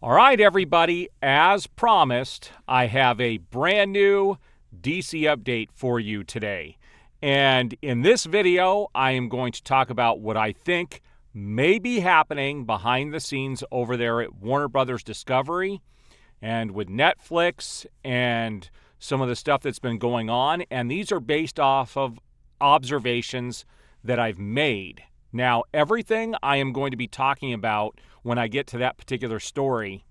All right, everybody, as promised, I have a brand new DC update for you today. And in this video, I am going to talk about what I think may be happening behind the scenes over there at Warner Brothers Discovery and with Netflix and some of the stuff that's been going on. And these are based off of observations that I've made. Now, everything I am going to be talking about when I get to that particular story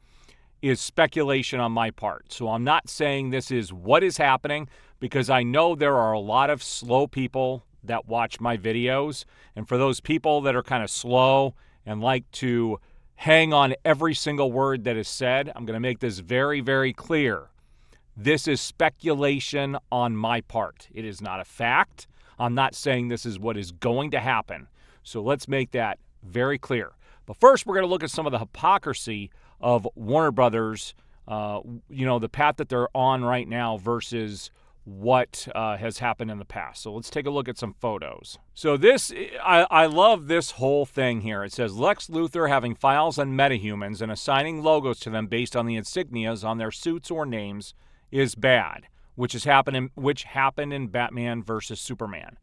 is speculation on my part. So I'm not saying this is what is happening, because I know there are a lot of slow people that watch my videos. And for those people that are kind of slow and like to hang on every single word that is said, I'm going to make this very, very clear. This is speculation on my part. It is not a fact. I'm not saying this is what is going to happen. So let's make that very clear. But first, we're going to look at some of the hypocrisy of Warner Brothers, the path that they're on right now versus what has happened in the past. So let's take a look at some photos. So I love this whole thing here. It says Lex Luthor having files on metahumans and assigning logos to them based on the insignias on their suits or names is bad, which happened in Batman versus Superman.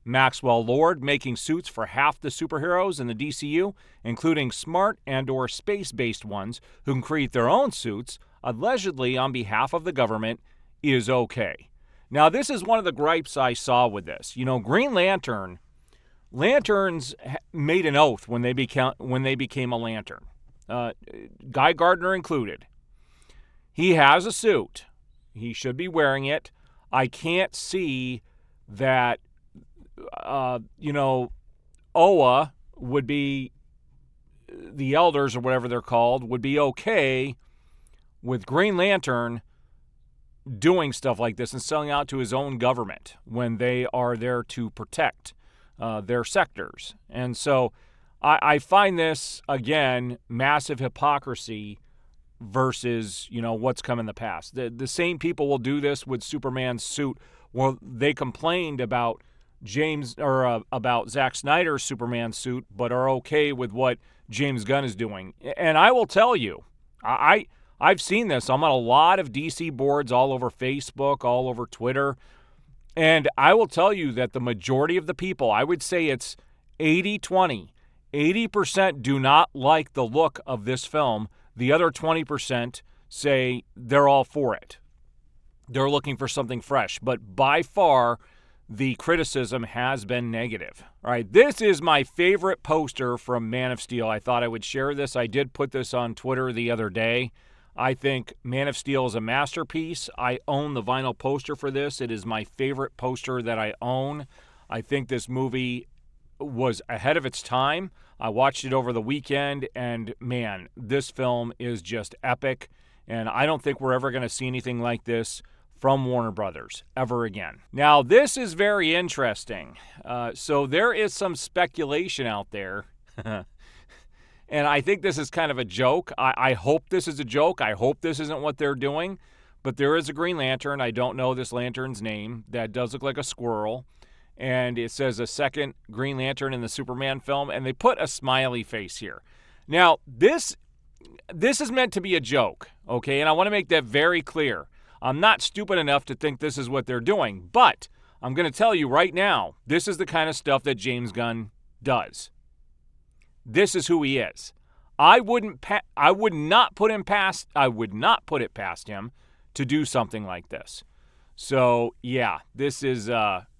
Maxwell Lord making suits for half the superheroes in the DCU, including smart and or space-based ones who can create their own suits, allegedly on behalf of the government, is okay. Now, this is one of the gripes I saw with this. Green Lanterns made an oath when they became a Lantern. Guy Gardner included. He has a suit. He should be wearing it. I can't see that OA would be, the elders or whatever they're called, would be okay with Green Lantern doing stuff like this and selling out to his own government when they are there to protect their sectors. And so I find this, again, massive hypocrisy versus, what's come in the past. The same people will do this with Superman's suit. Well, they complained about about Zack Snyder's Superman suit, but are okay with what James Gunn is doing. And I will tell you, I've seen this. I'm on a lot of DC boards all over Facebook, all over Twitter, and I will tell you that the majority of the people, I would say it's 80-20, 80% do not like the look of this film. The other 20% say they're all for it. They're looking for something fresh, but by far, the criticism has been negative. All right, this is my favorite poster from Man of Steel. I thought I would share this. I did put this on Twitter the other day. I think Man of Steel is a masterpiece. I own the vinyl poster for this. It is my favorite poster that I own. I think this movie was ahead of its time. I watched it over the weekend, and man, this film is just epic. And I don't think we're ever going to see anything like this from Warner Brothers ever again. Now, this is very interesting. So there is some speculation out there, and I think this is kind of a joke. I hope this is a joke. I hope this isn't what they're doing, but there is a Green Lantern. I don't know this Lantern's name. That does look like a squirrel, and it says a second Green Lantern in the Superman film, and they put a smiley face here. Now, this is meant to be a joke, okay, and I want to make that very clear. I'm not stupid enough to think this is what they're doing, but I'm going to tell you right now, this is the kind of stuff that James Gunn does. This is who he is. I would not put it past him to do something like this. So, yeah, this is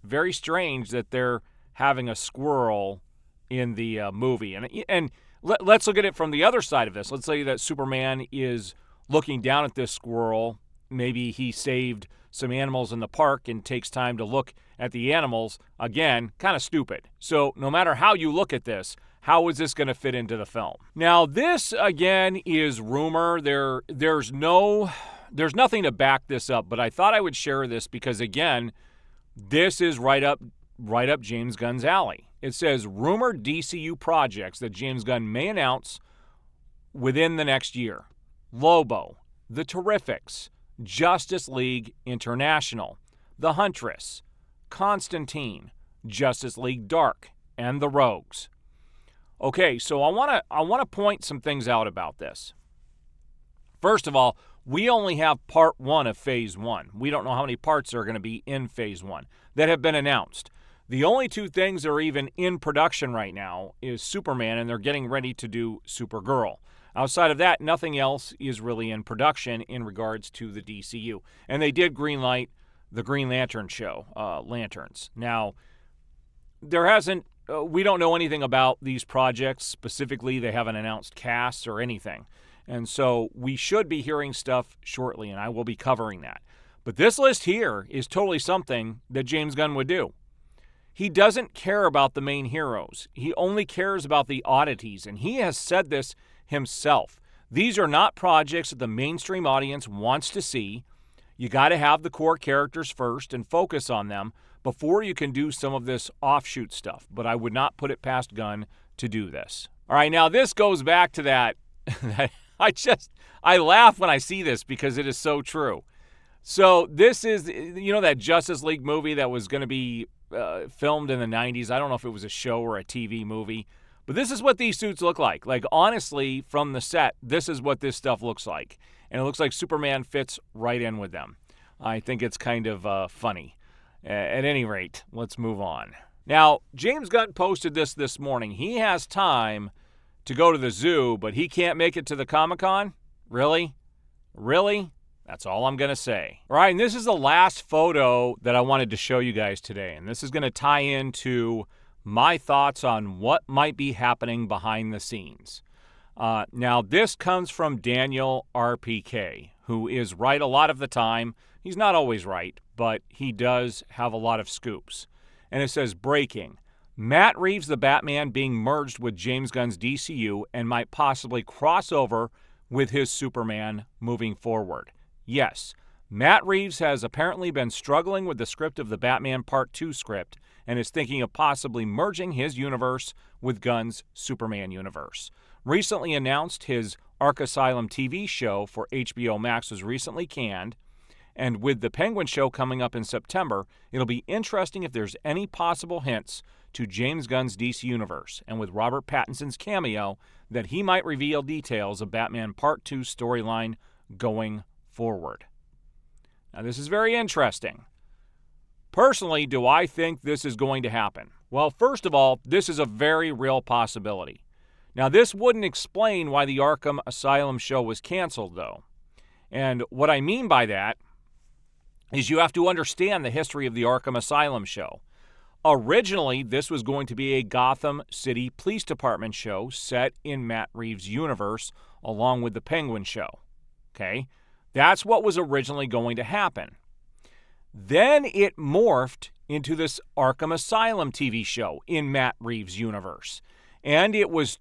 very strange that they're having a squirrel in the movie. And let's look at it from the other side of this. Let's say that Superman is looking down at this squirrel. Maybe he saved some animals in the park and takes time to look at the animals. Again, kind of stupid. So no matter how you look at this, how is this going to fit into the film? Now, this, again, is rumor. There's nothing to back this up, but I thought I would share this because, again, this is right up James Gunn's alley. It says, rumored DCU projects that James Gunn may announce within the next year. Lobo, The Terrifics, Justice League International, The Huntress, Constantine, Justice League Dark, and The Rogues. Okay, so I want to point some things out about this. First of all, we only have part 1 of phase 1. We don't know how many parts are going to be in phase 1 that have been announced. The only 2 things that are even in production right now is Superman, and they're getting ready to do Supergirl. Outside of that, nothing else is really in production in regards to the DCU. And they did greenlight the Green Lantern show, Lanterns. Now, we don't know anything about these projects. Specifically, they haven't announced casts or anything. And so we should be hearing stuff shortly, and I will be covering that. But this list here is totally something that James Gunn would do. He doesn't care about the main heroes. He only cares about the oddities, and he has said this himself. These are not projects that the mainstream audience wants to see. You got to have the core characters first and focus on them before you can do some of this offshoot stuff. But I would not put it past Gunn to do this. All right, now this goes back to that. I laugh when I see this because it is so true. So this is, that Justice League movie that was going to be filmed in the 90s. I don't know if it was a show or a TV movie. But this is what these suits look like. Like, honestly, from the set, this is what this stuff looks like. And it looks like Superman fits right in with them. I think it's kind of funny. At any rate, let's move on. Now, James Gunn posted this morning. He has time to go to the zoo, but he can't make it to the Comic-Con? Really? Really? That's all I'm going to say. All right, and this is the last photo that I wanted to show you guys today. And this is going to tie into my thoughts on what might be happening behind the scenes. Now, this comes from Daniel RPK, who is right a lot of the time. He's not always right, but he does have a lot of scoops. And it says, breaking. Matt Reeves' The Batman being merged with James Gunn's DCU and might possibly cross over with his Superman moving forward. Yes, Matt Reeves has apparently been struggling with the script of the Batman Part 2 script and is thinking of possibly merging his universe with Gunn's Superman universe. Recently announced his Ark Asylum TV show for HBO Max was recently canned, and with the Penguin show coming up in September, it'll be interesting if there's any possible hints to James Gunn's DC universe, and with Robert Pattinson's cameo, that he might reveal details of Batman Part 2 storyline going forward. Now, this is very interesting. Personally, do I think this is going to happen? Well, first of all, this is a very real possibility. Now, this wouldn't explain why the Arkham Asylum show was canceled, though. And what I mean by that is you have to understand the history of the Arkham Asylum show. Originally, this was going to be a Gotham City Police Department show set in Matt Reeves' universe along with the Penguin show. Okay? That's what was originally going to happen. Then it morphed into this Arkham Asylum TV show in Matt Reeves' universe. And it was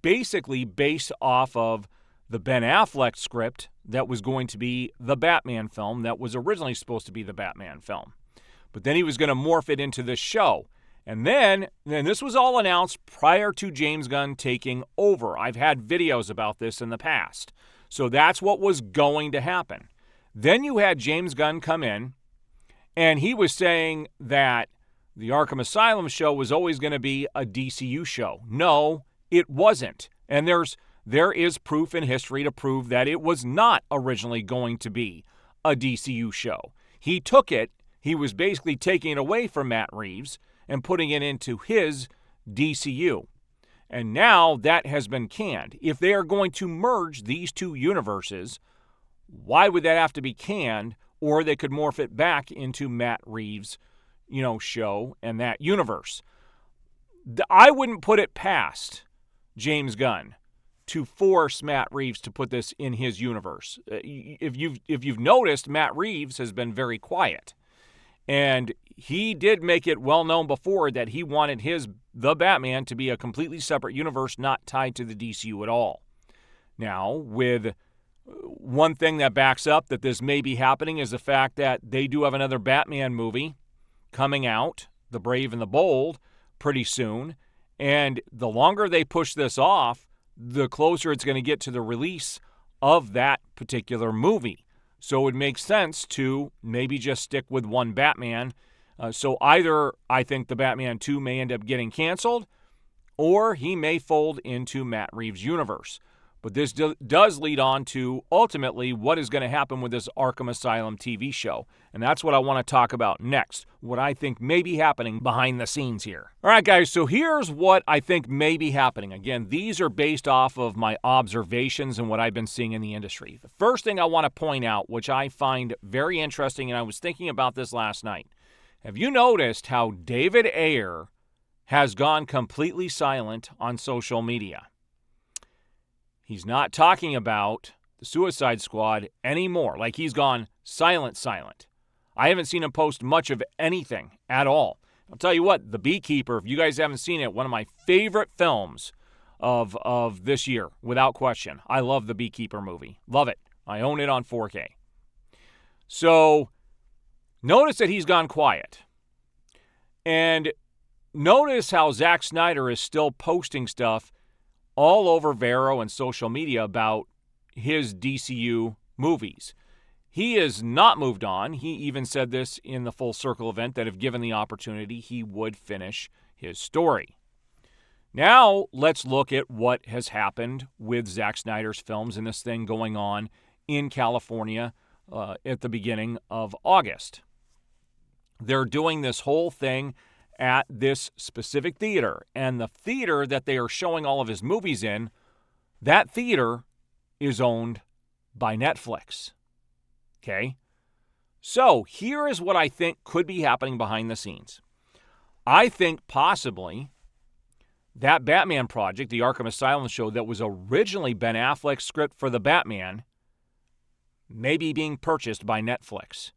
basically based off of the Ben Affleck script that was going to be the Batman film that was originally supposed to be the Batman film. But then he was going to morph it into this show. And then this was all announced prior to James Gunn taking over. I've had videos about this in the past. So that's what was going to happen. Then you had James Gunn come in, and he was saying that the Arkham Asylum show was always going to be a DCU show. No, it wasn't. And there is proof in history to prove that it was not originally going to be a DCU show. He took it, he was basically taking it away from Matt Reeves and putting it into his DCU. And now that has been canned. If they are going to merge these two universes, why would that have to be canned? Or they could morph it back into Matt Reeves' show and that universe. I wouldn't put it past James Gunn to force Matt Reeves to put this in his universe. If you've noticed, Matt Reeves has been very quiet. And he did make it well known before that he wanted the Batman to be a completely separate universe, not tied to the DCU at all. Now, with one thing that backs up that this may be happening is the fact that they do have another Batman movie coming out, The Brave and the Bold, pretty soon. And the longer they push this off, the closer it's going to get to the release of that particular movie. So it makes sense to maybe just stick with one Batman. So either I think the Batman 2 may end up getting canceled, or he may fold into Matt Reeves' universe. But this does lead on to, ultimately, what is going to happen with this Arkham Asylum TV show. And that's what I want to talk about next, what I think may be happening behind the scenes here. All right, guys, so here's what I think may be happening. Again, these are based off of my observations and what I've been seeing in the industry. The first thing I want to point out, which I find very interesting, and I was thinking about this last night. Have you noticed how David Ayer has gone completely silent on social media? He's not talking about the Suicide Squad anymore. Like, he's gone silent. I haven't seen him post much of anything at all. I'll tell you what, The Beekeeper, if you guys haven't seen it, one of my favorite films of this year, without question. I love The Beekeeper movie. Love it. I own it on 4K. So, notice that he's gone quiet. And notice how Zack Snyder is still posting stuff all over Vero and social media about his DCU movies. He has not moved on. He even said this in the Full Circle event, that if given the opportunity, he would finish his story. Now, let's look at what has happened with Zack Snyder's films and this thing going on in California at the beginning of August. They're doing this whole thing at this specific theater, and the theater that they are showing all of his movies in, that theater is owned by Netflix. Okay? So, here is what I think could be happening behind the scenes. I think possibly that Batman project, the Arkham Asylum show, that was originally Ben Affleck's script for the Batman, may be being purchased by Netflix.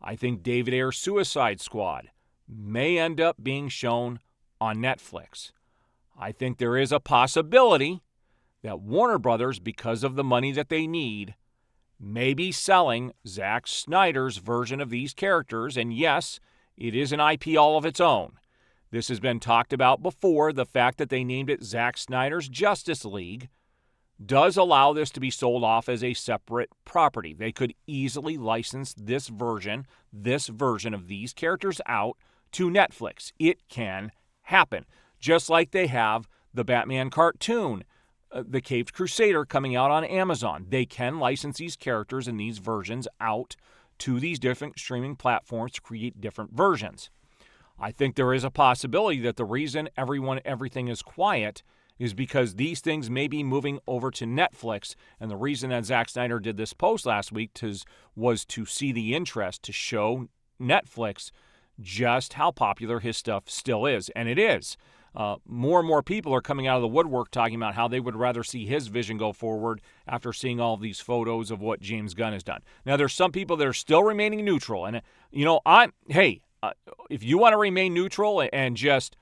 I think David Ayer's Suicide Squad may end up being shown on Netflix. I think there is a possibility that Warner Brothers, because of the money that they need, may be selling Zack Snyder's version of these characters. And yes, it is an IP all of its own. This has been talked about before. The fact that they named it Zack Snyder's Justice League does allow this to be sold off as a separate property. They could easily license this version of these characters out to Netflix. It can happen. Just like they have the Batman cartoon, the Caped Crusader, coming out on Amazon. They can license these characters and these versions out to these different streaming platforms to create different versions. I think there is a possibility that the reason everything is quiet is because these things may be moving over to Netflix, and the reason that Zack Snyder did this post last week was to see the interest, to show Netflix just how popular his stuff still is. And it is. More and more people are coming out of the woodwork talking about how they would rather see his vision go forward after seeing all of these photos of what James Gunn has done. Now, there's some people that are still remaining neutral. And, if you want to remain neutral and just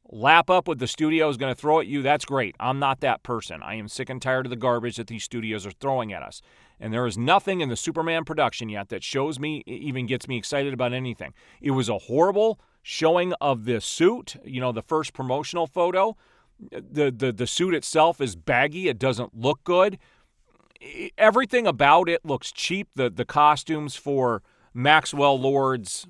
lap up what the studio is going to throw at you, that's great. I'm not that person. I am sick and tired of the garbage that these studios are throwing at us. And there is nothing in the Superman production yet that shows me, even gets me excited about anything. It was a horrible showing of the suit, the first promotional photo. The suit itself is baggy. It doesn't look good. Everything about it looks cheap. The costumes for Maxwell Lord's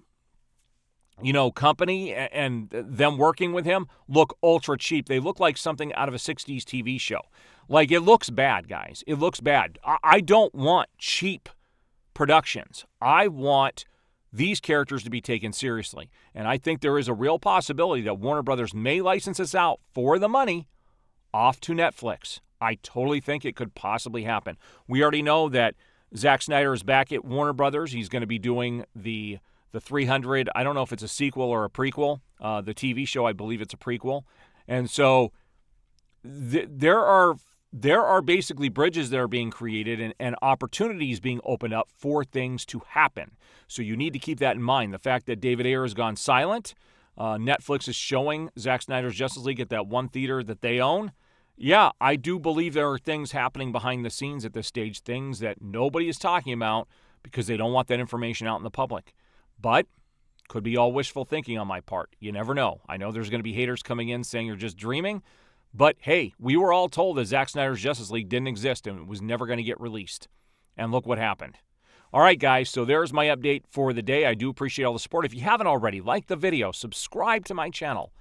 company and them working with him look ultra cheap. They look like something out of a 60s TV show. Like, it looks bad, guys. It looks bad. I don't want cheap productions. I want these characters to be taken seriously. And I think there is a real possibility that Warner Brothers may license this out for the money off to Netflix. I totally think it could possibly happen. We already know that Zack Snyder is back at Warner Brothers. He's going to be doing the 300, I don't know if it's a sequel or a prequel. The TV show, I believe it's a prequel. And so there are basically bridges that are being created and opportunities being opened up for things to happen. So you need to keep that in mind. The fact that David Ayer has gone silent, Netflix is showing Zack Snyder's Justice League at that one theater that they own. Yeah, I do believe there are things happening behind the scenes at this stage, things that nobody is talking about because they don't want that information out in the public. But could be all wishful thinking on my part. You never know. I know there's going to be haters coming in saying you're just dreaming. But hey, we were all told that Zack Snyder's Justice League didn't exist and it was never going to get released. And look what happened. All right, guys, so there's my update for the day. I do appreciate all the support. If you haven't already, like the video, subscribe to my channel.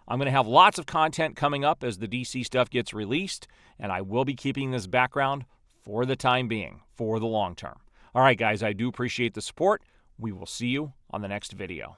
I'm going to have lots of content coming up as the DC stuff gets released, and I will be keeping this background for the time being, for the long term. All right, guys, I do appreciate the support. We will see you on the next video.